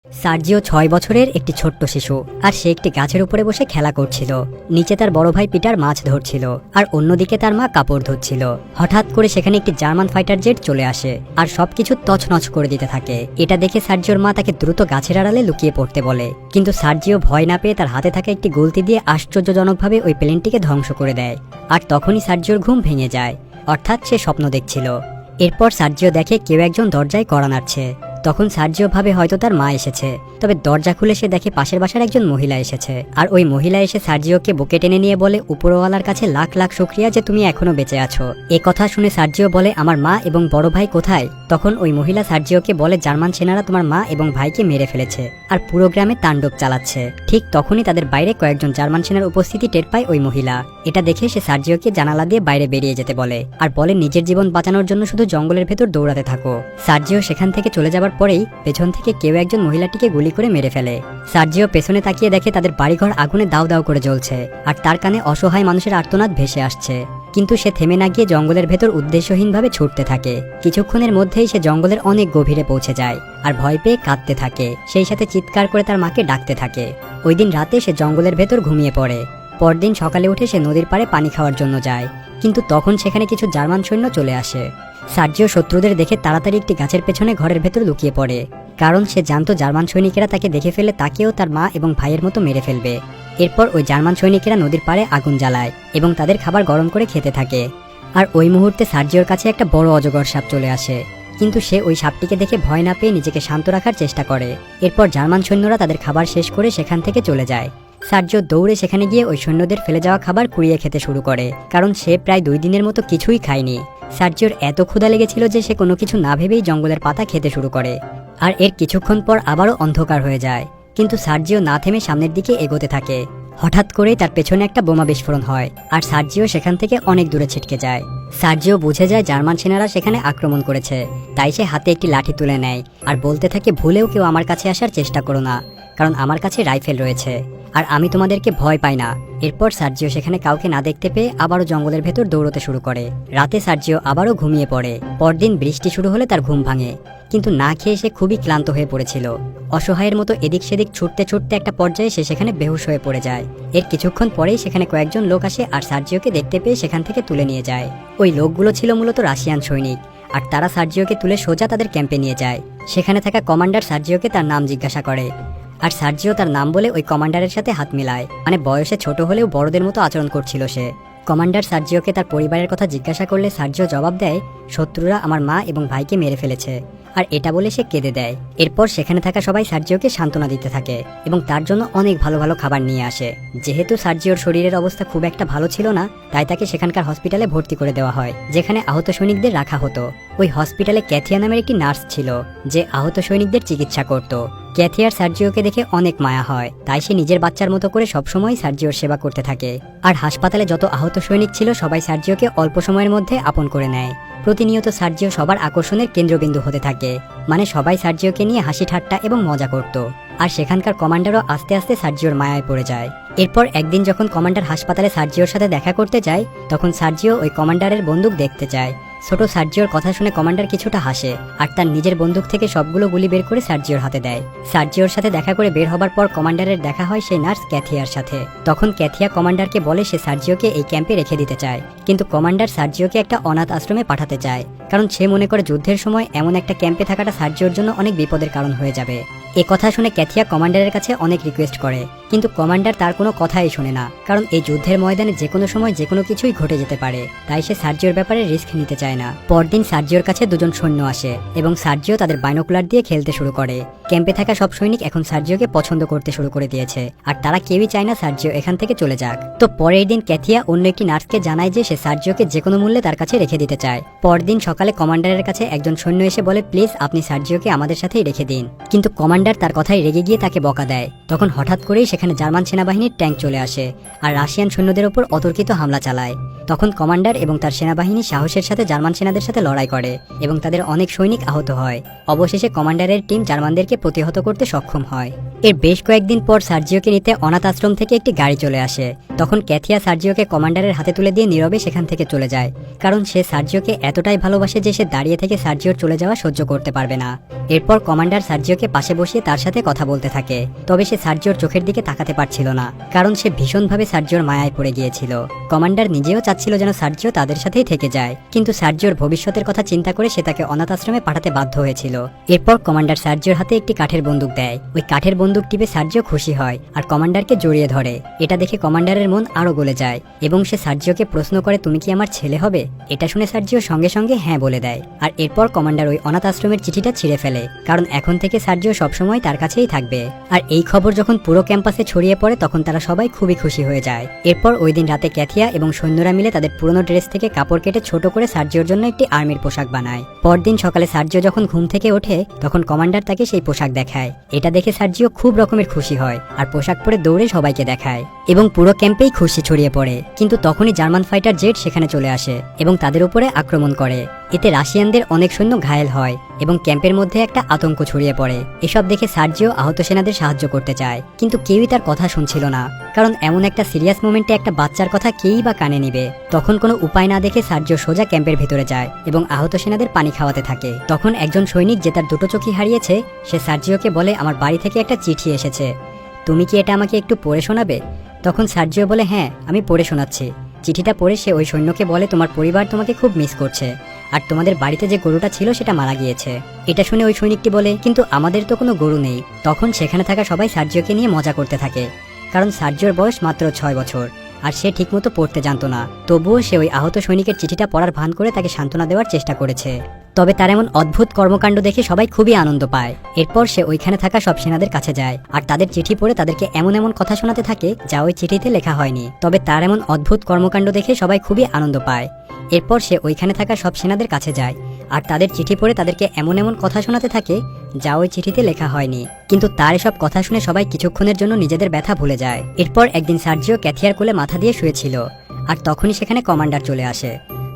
Sergio ৬ বছরের একটি ছোট্ট শিশু, আর সে একটি গাছের উপরে বসে খেলা করছিল। নিচে তার বড় ভাই পিটার মাছ ধরছিল, আর অন্যদিকে তার মা কাপড় ধুচ্ছিল। হঠাৎ করে সেখানে একটি জার্মান ফাইটার জেট চলে আসে আর সবকিছু তছনছ করে দিতে থাকে। এটা দেখে সার্জিওর মা তাকে দ্রুত গাছের আড়ালে লুকিয়ে পড়তে বলে, কিন্তু সার্জিও ভয় না পেয়ে তার হাতে থাকা একটি গলতি দিয়ে আশ্চর্যজনকভাবে ওই প্লেনটিকে ধ্বংস করে দেয়। আর তখনই সার্জিওর ঘুম ভেঙে যায়, অর্থাৎ সে স্বপ্ন দেখছিল। এরপর সার্জিও দেখে কেউ একজন দরজায় কড়া নাড়ছে। তখন সার্জিও ভাবে হয়তো তার মা এসেছে, তবে দরজা খুলে সে দেখে পাশের বাসার একজন মহিলা এসেছে। আর ওই মহিলা এসে সার্জিওকে বুকে টেনে নিয়ে বলে, উপরওয়ালার কাছে লাখ লাখ শুকরিয়া যে তুমি এখনো বেঁচে আছো। এ কথা শুনে সার্জিও বলে, আমার মা এবং বড় ভাই কোথায়? তখন ওই মহিলা সার্জিওকে বলে, জার্মান সেনারা তোমার মা এবং ভাইকে মেরে ফেলেছে আর পুরো গ্রামে তাণ্ডব চালাচ্ছে। ঠিক তখনই তাদের বাইরে কয়েকজন জার্মান সেনার উপস্থিতি টের পায় ওই মহিলা। এটা দেখে সে সার্জিওকে জানালা দিয়ে বাইরে বেরিয়ে যেতে বলে, আর বলে নিজের জীবন বাঁচানোর জন্য শুধু জঙ্গলের ভেতর দৌড়াতে থাকো। সার্জিও সেখান থেকে চলে যাবার পরেই পেছন থেকে কেউ একজন মহিলাটিকে গুলি করে মেরে ফেলে। সার্জিও পেছনে তাকিয়ে দেখে তাদের বাড়িঘর আগুনে দাউ দাউ করে জ্বলছে, আর তার কানে অসহায় মানুষের আর্তনাদ ভেসে আসছে। কিন্তু সে থেমে না গিয়ে জঙ্গলের ভেতর উদ্দেশ্যহীনভাবে ছুটতে থাকে। কিছুক্ষণের মধ্যেই সে জঙ্গলের অনেক গভীরে পৌঁছে যায়, আর ভয় পেয়ে কাঁদতে থাকে। সেই সাথে চিৎকার করে তার মাকে ডাকতে থাকে। ওই দিন রাতে সে জঙ্গলের ভেতর ঘুমিয়ে পড়ে। পরদিন সকালে উঠে সে নদীর পাড়ে পানি খাওয়ার জন্য যায়, কিন্তু তখন সেখানে কিছু জার্মান সৈন্য চলে আসে। সার্জিও শত্রুদের দেখে তাড়াতাড়ি একটি গাছের পেছনে ঘরের ভেতর লুকিয়ে পড়ে, কারণ সে জানতো জার্মান সৈনিকেরা তাকে দেখে ফেলে তাকেও তার মা এবং ভাইয়ের মতো মেরে ফেলবে। এরপর ওই জার্মান সৈনিকেরা নদীর পাড়ে আগুন জ্বালায় এবং তাদের খাবার গরম করে খেতে থাকে। আর ওই মুহূর্তে সার্জিওর কাছে একটা বড় অজগর সাপ চলে আসে, কিন্তু সে ওই সাপটিকে দেখে ভয় না পেয়ে নিজেকে শান্ত রাখার চেষ্টা করে। এরপর জার্মান সৈন্যরা তাদের খাবার শেষ করে সেখান থেকে চলে যায়। সার্জিও দৌড়ে সেখানে গিয়ে ওই সৈন্যদের ফেলে যাওয়া খাবার কুড়িয়ে খেতে শুরু করে, কারণ সে প্রায় 2 দিনের মতো কিছুই খায়নি। সার্জিওর এত ক্ষুধা লেগেছিল যে সে কোনো কিছু না ভেবেই জঙ্গলের পাতা খেতে শুরু করে। আর এর কিছুক্ষণ পর আবারও অন্ধকার হয়ে যায়, কিন্তু সার্জিও না থেমে সামনের দিকে এগোতে থাকে। হঠাৎ করেই তার পেছনে একটা বোমা বিস্ফোরণ হয়, আর সার্জিও সেখান থেকে অনেক দূরে ছিটকে যায়। সার্জিও বুঝে যায় জার্মান সেনারা সেখানে আক্রমণ করেছে, তাই সে হাতে একটি লাঠি তুলে নেয় আর বলতে থাকে, ভুলেও কেউ আমার কাছে আসার চেষ্টা করো না, কারণ আমার কাছে রাইফেল রয়েছে আর আমি তোমাদেরকে ভয় পাই না। এরপর সার্জিও সেখানে কাউকে না দেখতে পেয়ে আবারও জঙ্গলের ভেতর দৌড়তে শুরু করে। রাতে সার্জিও আবারও ঘুমিয়ে পড়ে। পরদিন বৃষ্টি শুরু হলে তার ঘুম ভাঙে, কিন্তু না খেয়ে সে খুবই ক্লান্ত হয়ে পড়েছিল। অসহায়ের মতো এদিক সেদিক ছুটতে ছুটতে একটা পর্যায়ে সে সেখানে বেহুশ হয়ে পড়ে যায়। এর কিছুক্ষণ পরেই সেখানে কয়েকজন লোক আসে আর সার্জিওকে দেখতে পেয়ে সেখান থেকে তুলে নিয়ে যায়। ওই লোকগুলো ছিল মূলত রাশিয়ান সৈনিক, আর তারা সার্জিওকে তুলে সোজা তাদের ক্যাম্পে নিয়ে যায়। সেখানে থাকা কমান্ডার সার্জিওকে তার নাম জিজ্ঞাসা করে, আর সার্জিও তার নাম বলে ওই কমান্ডারের সাথে হাত মিলায়। মানে বয়সে ছোট হলেও বড়দের মতো আচরণ করছিল সে। কমান্ডার সার্জিওকে তার পরিবারের কথা জিজ্ঞাসা করলে সার্জিও জবাব দেয়, শত্রুরা আমার মা এবং ভাইকে মেরে ফেলেছে, আর এটা বলে সে কেঁদে দেয়। এরপর সেখানে থাকা সবাই সার্জিওকে সান্ত্বনা দিতে থাকে এবং তার জন্য অনেক ভালো ভালো খাবার নিয়ে আসে। যেহেতু সার্জিওর শরীরের অবস্থা খুব একটা ভালো ছিল না, তাই তাকে সেখানকার হসপিটালে ভর্তি করে দেওয়া হয়, যেখানে আহত সৈনিকদের রাখা হতো। ওই হসপিটালে ক্যাথিয়া নামের একটি নার্স ছিল, যে আহত সৈনিকদের চিকিৎসা করত। ক্যাথিয়ার সার্জিওকে দেখে অনেক মায়া হয়, তাই সে নিজের বাচ্চার মতো করে সবসময় সার্জিওর সেবা করতে থাকে। আর হাসপাতালে যত আহত সৈনিক ছিল সবাই সার্জিওকে অল্প সময়ের মধ্যে আপন করে নেয়। প্রতিনিয়ত সার্জিও সবার আকর্ষণের কেন্দ্রবিন্দু হতে থাকে, মানে সবাই সার্জিওকে নিয়ে হাসি ঠাট্টা এবং মজা করত। আর সেখানকার কমান্ডারও আস্তে আস্তে সার্জিওর মায়ায় পড়ে যায়। এরপর একদিন যখন কমান্ডার হাসপাতালে সার্জিওর সাথে দেখা করতে যায়, তখন সার্জিও ওই কমান্ডারের বন্দুক দেখতে চায়। ছোট সার্জিওর কথা শুনে কমান্ডার কিছুটা হাসে, আর তার নিজের বন্দুক থেকে সবগুলো গুলি বের করে সার্জিওর হাতে দেয়। সার্জিওর সাথে দেখা করে বের হবার পর কমান্ডারের দেখা হয় সেই নার্স ক্যাথিয়ার সাথে। তখন ক্যাথিয়া কমান্ডারকে বলে সে সার্জিওকে এই ক্যাম্পে রেখে দিতে চায়, কিন্তু কমান্ডার সার্জিওকে একটা অনাথ আশ্রমে পাঠাতে চায়, কারণ সে মনে করে যুদ্ধের সময় এমন একটা ক্যাম্পে থাকাটা সার্জিওর জন্য অনেক বিপদের কারণ হয়ে যাবে। এ কথা শুনে ক্যাথিয়া কমান্ডারের কাছে অনেক রিকোয়েস্ট করে, কিন্তু কমান্ডার তার কোনো কথাই শোনে না, কারণ এই যুদ্ধের ময়দানে যে কোনো সময় যে কোনো কিছুই ঘটে যেতে পারে, তাই সে সার্জিওর ব্যাপারে রিস্ক নিতে চায় না। পরদিন সার্জিওর কাছে দুজন সৈন্য আসে এবং সার্জিও তাদের বাইনোকুলার দিয়ে খেলতে শুরু করে। ক্যাম্পে থাকা সব সৈনিক এখন সার্জিওকে পছন্দ করতে শুরু করে দিয়েছে, আর তারা কেউই চায় না সার্জিও এখান থেকে চলে যাক। তো পরের দিন ক্যাথিয়া অন্য একটি নার্সকে জানায় যে সে সার্জিওকে যে কোনো মূল্যে তার কাছে রেখে দিতে চায়। পরদিন সকালে কমান্ডারের কাছে একজন সৈন্য এসে বলে, প্লিজ আপনি সার্জিওকে আমাদের সাথেই রেখে দিন, কিন্তু কমান্ডার তার কথায় রেগে গিয়ে তাকে বকা দেয়। তখন হঠাৎ করেই সেখানে সেখানে জার্মান সেনাবাহিনীর ট্যাঙ্ক চলে আসে আর রাশিয়ান সৈন্যদের ওপর অতর্কিত হামলা চালায়। তখন কমান্ডার এবং তার সেনাবাহিনী সাহসের সাথে জার্মান সেনাদের সাথে লড়াই করে এবং তাদের অনেক সৈনিক আহত হয়। অবশেষে কমান্ডারের টিম জার্মানদেরকে প্রতিহত করতে সক্ষম হয়। এর বেশ কয়েকদিন পর সার্জিওকে নিতে অনাথ আশ্রম থেকে একটি গাড়ি চলে আসে। তখন ক্যাথিয়া সার্জিওকে কমান্ডারের হাতে তুলে দিয়ে নীরবে সেখান থেকে চলে যায়, কারণ সে সার্জিওকে এতটাই ভালোবাসে যে সে দাঁড়িয়ে থেকে সার্জিওর চলে যাওয়া সহ্য করতে পারবে না। এরপর কমান্ডার সার্জিওকে পাশে বসিয়ে তার সাথে কথা বলতে থাকে, তবে সে সার্জিওর চোখের দিকে তাকাতে পারছিল না, কারণ সে ভীষণভাবে সার্জিওর মায়ায় পড়ে গিয়েছিল। কমান্ডার নিজেও চাচ্ছিল যেন সার্জিও তাদের সাথেই থেকে যায়, কিন্তু সার্জিওর ভবিষ্যতের কথা চিন্তা করে সে তাকে অনাথ আশ্রমে পাঠাতে বাধ্য হয়েছিল। এরপর কমান্ডার সার্জিওর হাতে একটি কাঠের বন্দুক দেয়। ওই কাঠের বন্দুক টিপে সার্জিও খুশি হয় আর কমান্ডারকে জড়িয়ে ধরে। এটা দেখে কমান্ডারের মন আরো গলে যায় এবং সে সার্জিওকে প্রশ্ন করে, তুমি কি আমার ছেলে হবে? এটা শুনে সার্জিও সঙ্গে সঙ্গে হ্যাঁ বলে দেয়। আর এরপর কমান্ডার ওই অনাথ আশ্রমের চিঠিটা ছিঁড়ে ফেলে, কারণ এখন থেকে সার্জিও সবসময় তার কাছেই থাকবে। আর এই খবর যখন পুরো ক্যাম্পাসে ছড়িয়ে পড়ে তখন তারা সবাই খুবই খুশি হয়ে যায়। এরপর ওই দিন রাতে ক্যাথিয়া এবং সৈন্যরা মিলে তাদের পুরনো ড্রেস থেকে কাপড় কেটে ছোট করে সার্জিওর জন্য একটি আর্মির পোশাক বানায়। পরদিন সকালে সার্জিও যখন ঘুম থেকে ওঠে তখন কমান্ডার তাকে সেই পোশাক দেখায়। এটা দেখে সার্জিও খুব রকমের খুশি হয় আর পোশাক পরে দৌড়ে সবাইকে দেখায় এবং পুরো ক্যাম্পেই খুশি ছড়িয়ে পড়ে। কিন্তু তখনই জার্মান ফাইটার জেট সেখানে চলে আসে এবং তাদের উপরে আক্রমণ করে। এতে রাশিয়ানদের অনেক সৈন্য ঘায়েল হয় এবং ক্যাম্পের মধ্যে একটা আতঙ্ক ছড়িয়ে পড়ে। এসব দেখে সার্জিও আহত সেনাদের সাহায্য করতে চায়, কিন্তু কেউই তার কথা শুনছিল না, কারণ এমন একটা সিরিয়াস মোমেন্টে একটা বাচ্চার কথা কেই বা কানে নিবে। তখন কোনো উপায় না দেখে সার্জিও সোজা ক্যাম্পের ভেতরে যায় এবং আহত সেনাদের পানি খাওয়াতে থাকে। তখন একজন সৈনিক যে তার দুটো চোখই হারিয়েছে সে সার্জিওকে বলে, আমার বাড়ি থেকে একটা চিঠি এসেছে, তুমি কি এটা আমাকে একটু পড়ে শোনাবে? তখন সার্জিও বলে, হ্যাঁ আমি পড়ে শোনাচ্ছি। চিঠিটা পড়ে সে ওই সৈন্যকে বলে, তোমার পরিবার তোমাকে খুব মিস করছে আর তোমাদের বাড়িতে যে গরুটা ছিল সেটা মারা গিয়েছে। এটা শুনে ওই সৈনিকটি বলে, কিন্তু আমাদের তো কোনো গরু নেই। তখন সেখানে থাকা সবাই সার্জিওকে নিয়ে মজা করতে থাকে, কারণ সার্জিওর বয়স মাত্র 6 বছর আর সে ঠিকমতো পড়তে জানতো না। তবুও সে ওই আহত সৈনিকের চিঠিটা পড়ার ভান করে তাকে সান্ত্বনা দেওয়ার চেষ্টা করেছে। তবে তার এমন অদ্ভুত কর্মকাণ্ড দেখে সবাই খুবই আনন্দ পায়। এরপর সে ওইখানে থাকা সব সেনাদের কাছে যায় আর তাদের চিঠি পড়ে তাদেরকে এমন এমন কথা শোনাতে থাকে যা ওই চিঠিতে লেখা হয়নি। তবে তার এমন অদ্ভুত কর্মকাণ্ড দেখে সবাই খুবই আনন্দ পায়। এরপর সে ওইখানে থাকা সব সেনাদের কাছে যায় আর তাদের চিঠি পড়ে তাদেরকে এমন এমন কথা শোনাতে থাকে যা ওই চিঠিতে লেখা হয়নি। কিন্তু তার এসব কথা শুনে সবাই কিছুক্ষণের জন্য নিজেদের ব্যথা ভুলে যায়। এরপর একদিন সার্জিও ক্যাথিয়ার কোলে মাথা দিয়ে শুয়েছিল আর তখনই সেখানে কমান্ডার চলে আসে।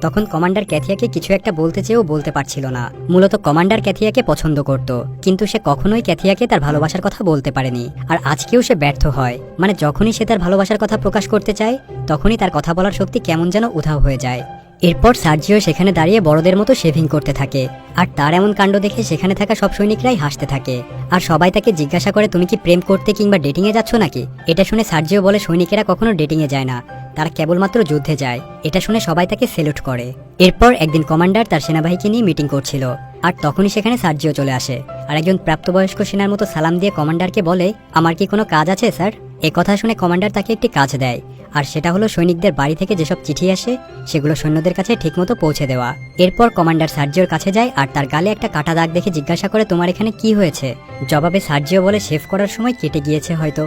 তখন কমান্ডার ক্যাথিয়াকে কিছু একটা বলতে চেয়েও বলতে পারছিল না। মূলত কমান্ডার ক্যাথিয়াকে পছন্দ করত, কিন্তু সে কখনোই ক্যাথিয়াকে তার ভালোবাসার কথা বলতে পারেনি। আর আজকেও সে ব্যর্থ হয়, মানে যখনই সে তার ভালোবাসার কথা প্রকাশ করতে চায় তখনই তার কথা বলার শক্তি কেমন যেন উধাও হয়ে যায়। এরপর সার্জিও সেখানে দাঁড়িয়ে বড়দের মতো শেভিং করতে থাকে আর তার এমন কাণ্ড দেখে সেখানে থাকা সব সৈনিকরাই হাসতে থাকে আর সবাই তাকে জিজ্ঞাসা করে, তুমি কি প্রেম করতে কিংবা ডেটিং এ যাচ্ছ নাকি? এটা শুনে সার্জিও বলে, সৈনিকেরা কখনো ডেটিং এ যায় না, তারা কেবলমাত্র যুদ্ধে যায়। এটা শুনে সবাই তাকে সেলুট করে। এরপর একদিন কমান্ডার তার সেনাবাহিনীকে নিয়ে মিটিং করছিল আর তখনই সেখানে সার্জিও চলে আসে আর একজন প্রাপ্তবয়স্ক সেনার মতো সালাম দিয়ে কমান্ডারকে বলে, আমার কি কোনো কাজ আছে স্যার? কথা শুনে কমান্ডার তাকে একটি কাজ দেয় আর সেটা হলো সৈনিকদের বাড়ি থেকে যেসব চিঠি আসে সেগুলো সৈন্যদের কাছে ঠিকমতো পৌঁছে দেওয়া। এরপর কমান্ডার সার্জিওর কাছে যায় আর তার গালে একটা কাটা দাগ দেখে জিজ্ঞাসা করে, তোমার এখানে কি হয়েছে? জবাবে সার্জিও বলে, শেভ করার সময় কেটে গিয়েছে হয়তো।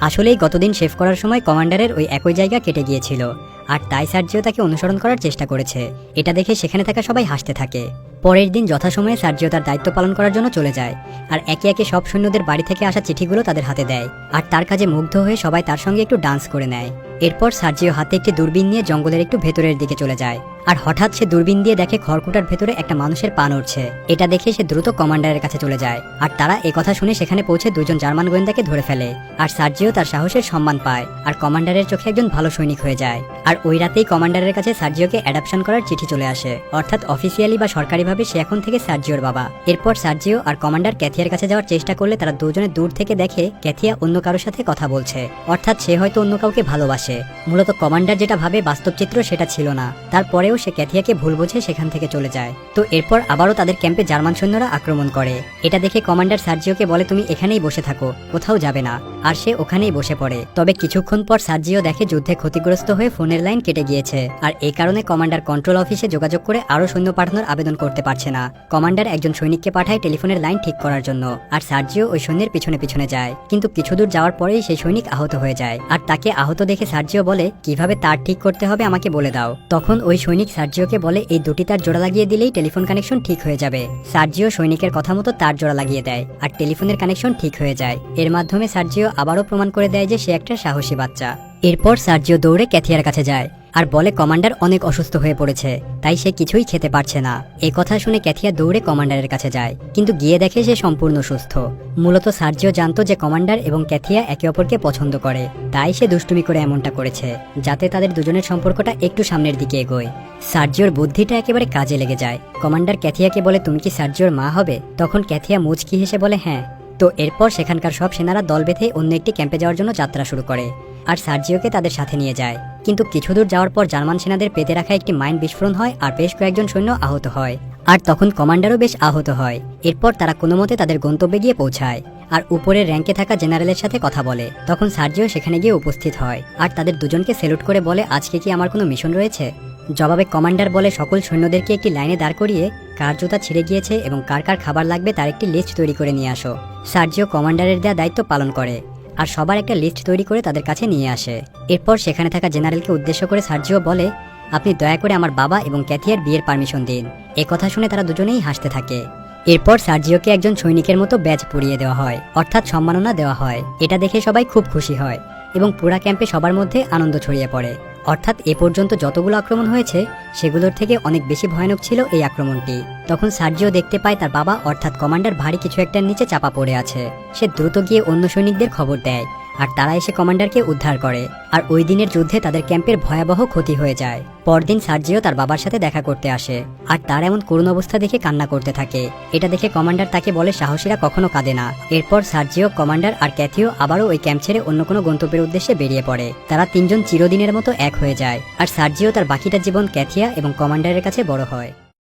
আসলেই গতদিন শেভ করার সময় কমান্ডারের ওই একই জায়গা কেটে গিয়েছিল আর তাই সার্জিও তাকে অনুসরণ করার চেষ্টা করেছে। এটা দেখে সেখানে থাকা সবাই হাসতে থাকে। পরের দিন যথাসময়ে সার্জিও তার দায়িত্ব পালন করার জন্য চলে যায় আর একে একে সব সৈন্যদের বাড়ি থেকে আসা চিঠিগুলো তাদের হাতে দেয় আর তার কাজে মুগ্ধ হয়ে সবাই তার সঙ্গে একটু ডান্স করে নেয়। এরপর সার্জিও হাতে একটি দূরবীন নিয়ে জঙ্গলের একটু ভেতরের দিকে চলে যায় আর হঠাৎ সে দূরবীন দিয়ে দেখে খড়কুটার ভেতরে একটা মানুষের পা নড়ছে। এটা দেখে সে দ্রুত কমান্ডারের কাছে চলে যায় আর তারা কথা শুনে সেখানে পৌঁছে দুজন জার্মান গোয়েন্দাকে ধরে ফেলে আর সার্জিও তার সাহসের সম্মান পায় আর কমান্ডারের চোখে একজন ভালো সৈনিক হয়ে যায়। আর ওই রাতেই কমান্ডারের কাছে সার্জিওকে অ্যাডাপশন করার চিঠি চলে আসে, অর্থাৎ অফিসিয়ালি বা সরকারিভাবে সে এখন থেকে সার্জিওর বাবা। এরপর সার্জিও আর কমান্ডার ক্যাথিয়ার কাছে যাওয়ার চেষ্টা করলে তারা দুজনে দূর থেকে দেখে ক্যাথিয়া অন্য কারোর সাথে কথা বলছে, অর্থাৎ সে হয়তো অন্য কাউকে ভালোবাসে। মূলত কমান্ডার যেটা ভাবে বাস্তব চিত্র সেটা ছিল না। তারপরেও সে ক্যাথিয়াকে ভুল বুঝে সেখান থেকে চলে যায়। তো এরপর আবারও তাদের ক্যাম্পে জার্মান সৈন্যরা আক্রমণ করে। এটা দেখে কমান্ডার সার্জিওকে বলে, তুমি এখানেই বসে থাকো, কোথাও যাবে না। আর সে ওখানেই বসে পড়ে। তবে কিছুক্ষণ পর সার্জিও দেখে যুদ্ধে ক্ষতিগ্রস্ত হয়ে ফোনের লাইন কেটে গিয়েছে আর এই কারণে কমান্ডার কন্ট্রোল অফিসে যোগাযোগ করে আরো সৈন্য পাঠানোর আবেদন করতে পারছে না। কমান্ডার একজন সৈনিককে পাঠায় টেলিফোনের লাইন ঠিক করার জন্য আর সার্জিও ওই সৈন্যের পিছনে পিছনে যায়, কিন্তু কিছু দূর যাওয়ার পরেই সেই সৈনিক আহত হয়ে যায় আর তাকে আহত দেখে সার্জিও বলে, কিভাবে তার ঠিক করতে হবে আমাকে বলে দাও। তখন ওই সৈনিক সার্জিওকে বলে, এই দুটি তার জোড়া লাগিয়ে দিলেই টেলিফোন কানেকশন ঠিক হয়ে যাবে। সার্জিও সৈনিকের কথা মতো তার জোড়া লাগিয়ে দেয় আর টেলিফোনের কানেকশন ঠিক হয়ে যায়। এর মাধ্যমে সার্জিও আবারও প্রমাণ করে দেয় যে সে একটা সাহসী বাচ্চা। এরপর সার্জিও দৌড়ে ক্যাথিয়ার কাছে যায় আর বলে কমান্ডার অনেক অসুস্থ হয়ে পড়েছে, তাই সে কিছুই খেতে পারছে না। এই কথা শুনে ক্যাথিয়া দৌড়ে কমান্ডারের কাছে যায়, কিন্তু গিয়ে দেখে সে সম্পূর্ণ সুস্থ। মূলত সার্জিও জানতো যে কমান্ডার এবং ক্যাথিয়া একে অপরকে পছন্দ করে, তাই সে দুষ্টুমি করে এমনটা করেছে যাতে তাদের দুজনের সম্পর্কটা একটু সামনের দিকে এগোয়। সার্জিওর বুদ্ধিটা একেবারে কাজে লেগে যায়। কমান্ডার ক্যাথিয়াকে বলে, তুমি কি সার্জিওর মা হবে? তখন ক্যাথিয়া মুচকি হেসে বলে হ্যাঁ। তো এরপর সেখানকার সব সেনারা দল বেঁধে অন্য একটি ক্যাম্পে যাওয়ার জন্য যাত্রা শুরু করে আর সার্জিওকে তাদের সাথে নিয়ে যায়। কিন্তু কিছু দূর যাওয়ার পর জার্মান সেনাদের পেতে রাখা একটি মাইন বিস্ফোরণ হয় আর বেশ কয়েকজন সৈন্য আহত হয়, আর তখন কমান্ডারও বেশ আহত হয়। এরপর তারা কোনো মতে তাদের গন্তব্যে গিয়ে পৌঁছায় আর উপরের র্যাঙ্কে থাকা জেনারেলের সাথে কথা বলে। তখন সার্জিও সেখানে গিয়ে উপস্থিত হয় আর তাদের দুজনকে স্যালুট করে বলে, আজকে কি আমার কোনো মিশন রয়েছে? জবাবে কমান্ডার বলে, সকল সৈন্যদেরকে একটি লাইনে দাঁড় করিয়ে কার জুতা ছিঁড়ে গিয়েছে এবং কার কার খাবার লাগবে তার একটি লিস্ট তৈরি করে নিয়ে আসো। সার্জিও কমান্ডারের দেওয়া দায়িত্ব পালন করে আর সবার একটা লিস্ট তৈরি করে তাদের কাছে নিয়ে আসে। এরপর সেখানে থাকা জেনারেলকে উদ্দেশ্য করে সার্জিও বলে, আপনি দয়া করে আমার বাবা এবং ক্যাথিয়ার বিয়ের পারমিশন দিন। এ কথা শুনে তারা দুজনেই হাসতে থাকে। এরপর সার্জিওকে একজন সৈনিকের মতো ব্যাজ পরিয়ে দেওয়া হয়, অর্থাৎ সম্মাননা দেওয়া হয়। এটা দেখে সবাই খুব খুশি হয় এবং পুরা ক্যাম্পে সবার মধ্যে আনন্দ ছড়িয়ে পড়ে। অর্থাৎ এ পর্যন্ত যতগুলো আক্রমণ হয়েছে সেগুলোর থেকে অনেক বেশি ভয়ানক ছিল এই আক্রমণটি। তখন সার্জিও দেখতে পায় তার বাবা অর্থাৎ কমান্ডার ভারী কিছু একটার নিচে চাপা পড়ে আছে। সে দ্রুত গিয়ে অন্য সৈনিকদের খবর দেয় আর তারা এসে কমান্ডারকে উদ্ধার করে। আর ওই দিনের যুদ্ধে তাদের ক্যাম্পের ভয়াবহ ক্ষতি হয়ে যায়। পরদিন সার্জিও তার বাবার সাথে দেখা করতে আসে আর তার এমন করুণ অবস্থা দেখে কান্না করতে থাকে। এটা দেখে কমান্ডার তাকে বলে, সাহসীরা কখনো কাঁদে না। এরপর সার্জিও, কমান্ডার আর ক্যাথিও আবারও ওই ক্যাম্প ছেড়ে অন্য কোনো গন্তব্যের উদ্দেশ্যে বেরিয়ে পড়ে। তারা তিনজন চিরদিনের মতো এক হয়ে যায় আর সার্জিও তার বাকিটা জীবন ক্যাথিয়া এবং কমান্ডারের কাছে বড় হয়।